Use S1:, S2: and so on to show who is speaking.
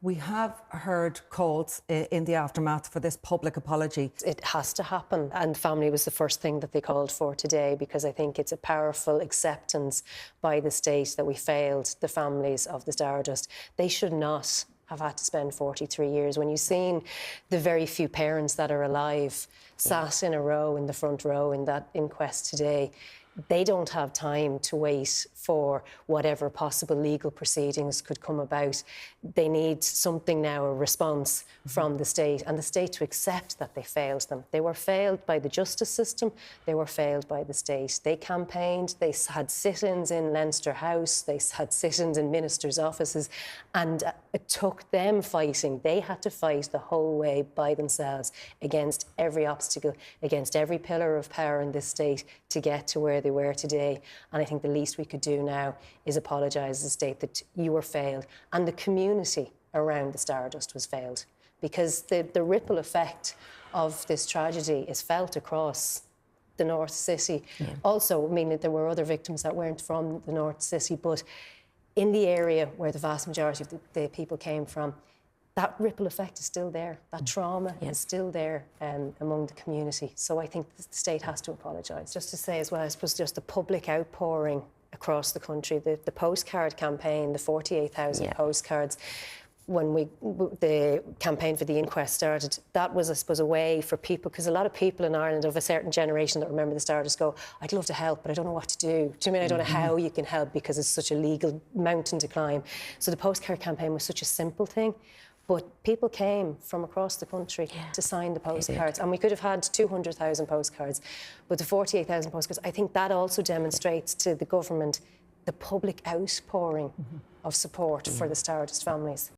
S1: We have heard calls in the aftermath for this public apology.
S2: It has to happen, and family was the first thing that they called for today, because I think it's a powerful acceptance by the state that we failed the families of the Stardust. They should not have had to spend 43 years. When you've seen the very few parents that are alive sat in a row, in the front row in that inquest today, they don't have time to wait for whatever possible legal proceedings could come about. They need something now, a response from the state, and the state to accept that they failed them. They were failed by the justice system, they were failed by the state. They campaigned, they had sit-ins in Leinster House, they had sit-ins in ministers' offices, and it took them fighting. They had to fight the whole way by themselves against every obstacle, against every pillar of power in this state to get to where they were today. And I think the least we could do now is apologise to the state that you were failed, and the community around the Stardust was failed, because the ripple effect of this tragedy is felt across the North City. Also, I mean, there were other victims that weren't from the North City, but in the area where the vast majority of the people came from, that ripple effect is still there. That trauma is still there among the community. So I think the state has to apologise. Just to say as well, I suppose just the public outpouring across the country, the postcard campaign, the 48,000 postcards, when the campaign for the inquest started, that was, I suppose, a way for people, because a lot of people in Ireland of a certain generation that remember the Stardust go, I'd love to help, but I don't know what to do. Do you know what I mean? I don't know how you can help, because it's such a legal mountain to climb. So the postcard campaign was such a simple thing. But people came from across the country to sign the postcards. And we could have had 200,000 postcards, but the 48,000 postcards, I think that also demonstrates to the government the public outpouring of support for the Stardust families.